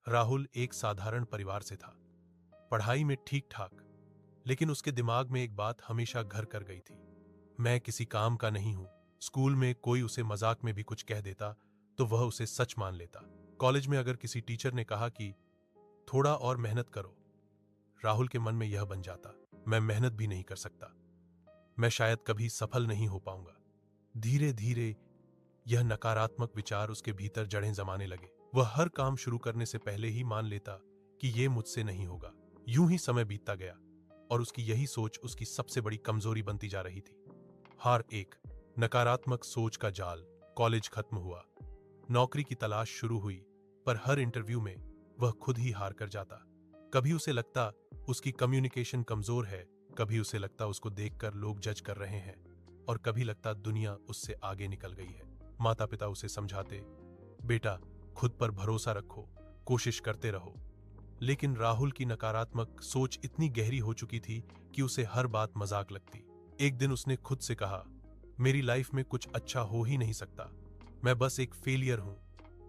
राहुल एक साधारण परिवार से था, पढ़ाई में ठीक ठाक, लेकिन उसके दिमाग में एक बात हमेशा घर कर गई थी। मैं किसी काम का नहीं हूं। स्कूल में कोई उसे मजाक में भी कुछ कह देता तो वह उसे सच मान लेता। कॉलेज में अगर किसी टीचर ने कहा कि थोड़ा और मेहनत करो, राहुल के मन में यह बन जाता, मैं मेहनत भी नहीं कर सकता, मैं शायद कभी सफल नहीं हो पाऊंगा। धीरे धीरे यह नकारात्मक विचार उसके भीतर जड़ें जमाने लगे। वह हर काम शुरू करने से पहले ही मान लेता कि यह मुझसे नहीं होगा। यूं ही समय बीतता गया और उसकी यही सोच उसकी सबसे बड़ी कमजोरी बनती जा रही थी। हार एक नकारात्मक सोच का जाल। कॉलेज खत्म हुआ, नौकरी की तलाश शुरू हुई, पर हर इंटरव्यू में वह खुद ही हार कर जाता। कभी उसे लगता उसकी कम्युनिकेशन कमजोर है, कभी उसे लगता उसको देखकर लोग जज कर रहे हैं, और कभी लगता दुनिया उससे आगे निकल गई है। माता पिता उसे समझाते, बेटा खुद पर भरोसा रखो, कोशिश करते रहो। लेकिन राहुल की नकारात्मक सोच इतनी गहरी हो चुकी थी कि उसे हर बात मजाक लगती। एक दिन उसने खुद से कहा, मेरी लाइफ में कुछ अच्छा हो ही नहीं सकता, मैं बस एक फेलियर हूं।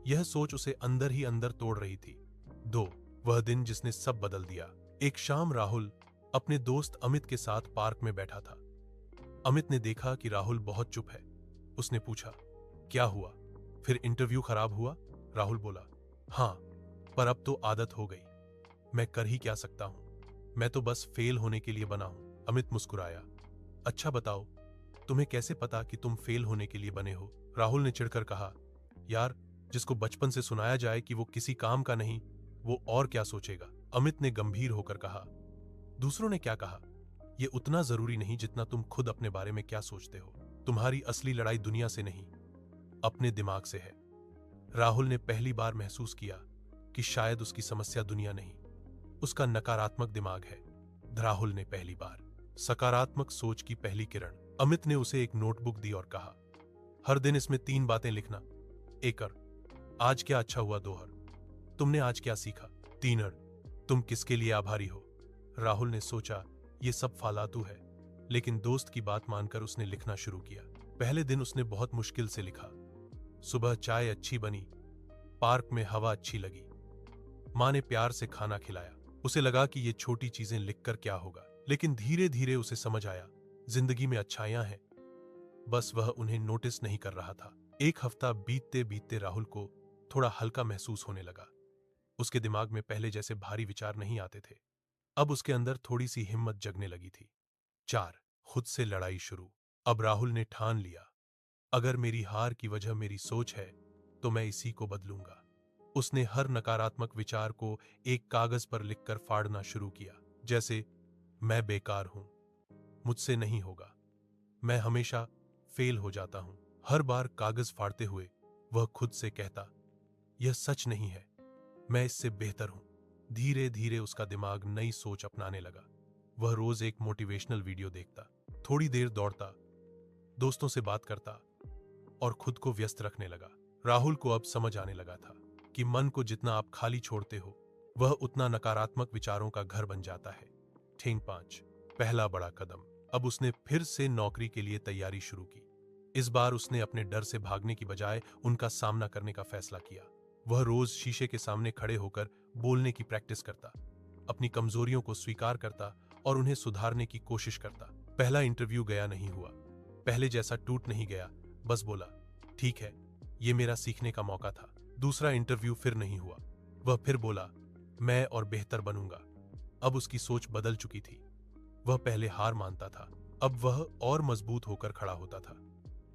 यह सोच उसे अंदर ही अंदर तोड़ रही थी। दो वह दिन जिसने सब बदल दिया। एक शाम राहुल अपने दोस्त अमित के साथ पार्क में बैठा था। अमित ने देखा कि राहुल बहुत चुप है। उसने पूछा, क्या हुआ? फिर इंटरव्यू खराब हुआ? राहुल बोला, हाँ, पर अब तो आदत हो गई, मैं कर ही क्या सकता हूं, मैं तो बस फेल होने के लिए बना हूं। अमित मुस्कुराया, अच्छा बताओ, तुम्हें कैसे पता कि तुम फेल होने के लिए बने हो? राहुल ने चिढ़कर कहा, यार, जिसको बचपन से सुनाया जाए कि वो किसी काम का नहीं, वो और क्या सोचेगा? अमित ने गंभीर होकर कहा, दूसरों ने क्या कहा, यह उतना जरूरी नहीं जितना तुम खुद अपने बारे में क्या सोचते हो। तुम्हारी असली लड़ाई दुनिया से नहीं, अपने दिमाग से है। राहुल ने पहली बार महसूस किया कि शायद उसकी समस्या दुनिया नहीं, उसका नकारात्मक दिमाग है। राहुल ने पहली बार सकारात्मक सोच की पहली किरण। अमित ने उसे एक नोटबुक दी और कहा, हर दिन इसमें 3 बातें लिखना। एकड़, आज क्या अच्छा हुआ? दोहर, तुमने आज क्या सीखा? तीनड़, तुम किसके लिए आभारी हो? राहुल ने सोचा ये सब फालतू है, लेकिन दोस्त की बात मानकर उसने लिखना शुरू किया। पहले दिन उसने बहुत मुश्किल से लिखा, सुबह चाय अच्छी बनी, पार्क में हवा अच्छी लगी, मां ने प्यार से खाना खिलाया। उसे लगा कि ये छोटी चीजें लिखकर क्या होगा, लेकिन धीरे धीरे उसे समझ आया, जिंदगी में अच्छाइयां हैं, बस वह उन्हें नोटिस नहीं कर रहा था। एक हफ्ता बीतते बीतते राहुल को थोड़ा हल्का महसूस होने लगा। उसके दिमाग में पहले जैसे भारी विचार नहीं आते थे। अब उसके अंदर थोड़ी सी हिम्मत जगने लगी थी। 4 खुद से लड़ाई शुरू। अब राहुल ने ठान लिया, अगर मेरी हार की वजह मेरी सोच है तो मैं इसी को बदलूंगा। उसने हर नकारात्मक विचार को एक कागज पर लिखकर फाड़ना शुरू किया, जैसे मैं बेकार हूं, मुझसे नहीं होगा, मैं हमेशा फेल हो जाता हूं। हर बार कागज फाड़ते हुए वह खुद से कहता, यह सच नहीं है, मैं इससे बेहतर हूं। धीरे धीरे उसका दिमाग नई सोच अपनाने लगा। वह रोज एक मोटिवेशनल वीडियो देखता, थोड़ी देर दौड़ता, दोस्तों से बात करता और खुद को व्यस्त रखने लगा। राहुल को अब समझ आने लगा था कि मन को जितना आप खाली छोड़ते हो, वह उतना नकारात्मक विचारों का घर बन जाता है। ठेंग 5 पहला बड़ा कदम। अब उसने फिर से नौकरी के लिए तैयारी शुरू की। इस बार उसने अपने डर से भागने की बजाय उनका सामना करने का फैसला किया। वह रोज शीशे के सामने खड़े होकर बोलने की प्रैक्टिस करता, अपनी कमजोरियों को स्वीकार करता और उन्हें सुधारने की कोशिश करता। पहला इंटरव्यू गया नहीं हुआ, पहले जैसा टूट नहीं गया, बस बोला, ठीक है, ये मेरा सीखने का मौका था। दूसरा इंटरव्यू फिर नहीं हुआ, वह फिर बोला, मैं और बेहतर बनूंगा। अब उसकी सोच बदल चुकी थी। वह पहले हार मानता था, अब वह और मजबूत होकर खड़ा होता था।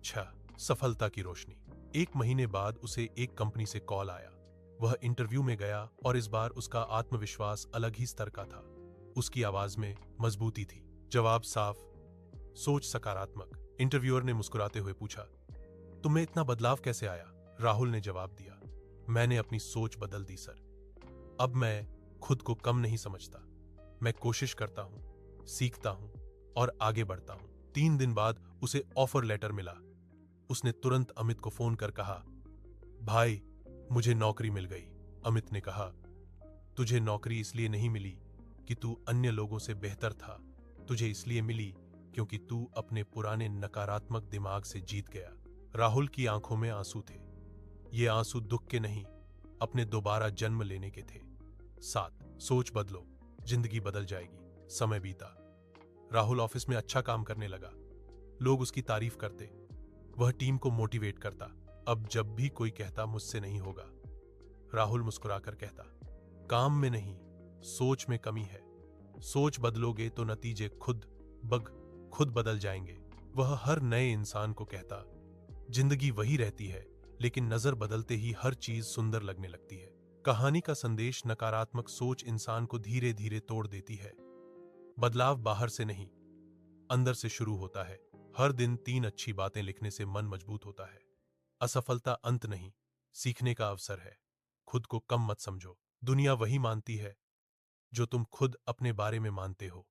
6 सफलता की रोशनी। 1 महीने बाद उसे एक कंपनी से कॉल आया। वह इंटरव्यू में गया और इस बार उसका आत्मविश्वास अलग ही स्तर का था। उसकी आवाज में मजबूती थी, जवाब साफ, सोच सकारात्मक। इंटरव्यूअर ने मुस्कुराते हुए पूछा, तुम्हें इतना बदलाव कैसे आया? राहुल ने जवाब दिया, मैंने अपनी सोच बदल दी सर। अब मैं खुद को कम नहीं समझता, मैं कोशिश करता हूं, सीखता हूं और आगे बढ़ता हूं। 3 दिन बाद उसे ऑफर लेटर मिला। उसने तुरंत अमित को फोन कर कहा, भाई, मुझे नौकरी मिल गई। अमित ने कहा, तुझे नौकरी इसलिए नहीं मिली कि तू अन्य लोगों से बेहतर था, तुझे इसलिए मिली क्योंकि तू अपने पुराने नकारात्मक दिमाग से जीत गया। राहुल की आंखों में आंसू थे। ये आंसू दुख के नहीं, अपने दोबारा जन्म लेने के थे। 7 सोच बदलो, जिंदगी बदल जाएगी। समय बीता। राहुल ऑफिस में अच्छा काम करने लगा। लोग उसकी तारीफ करते। वह टीम को मोटिवेट करता। अब जब भी कोई कहता मुझसे नहीं होगा, राहुल मुस्कुराकर कहता, काम में नहीं, सोच में कमी है। सोच बदलोगे तो नतीजे खुद बदल जाएंगे। वह हर नए इंसान को कहता, जिंदगी वही रहती है, लेकिन नजर बदलते ही हर चीज सुंदर लगने लगती है। कहानी का संदेश, नकारात्मक सोच इंसान को धीरे धीरे तोड़ देती है। बदलाव बाहर से नहीं, अंदर से शुरू होता है। हर दिन 3 अच्छी बातें लिखने से मन मजबूत होता है। असफलता अंत नहीं, सीखने का अवसर है। खुद को कम मत समझो, दुनिया वही मानती है जो तुम खुद अपने बारे में मानते हो।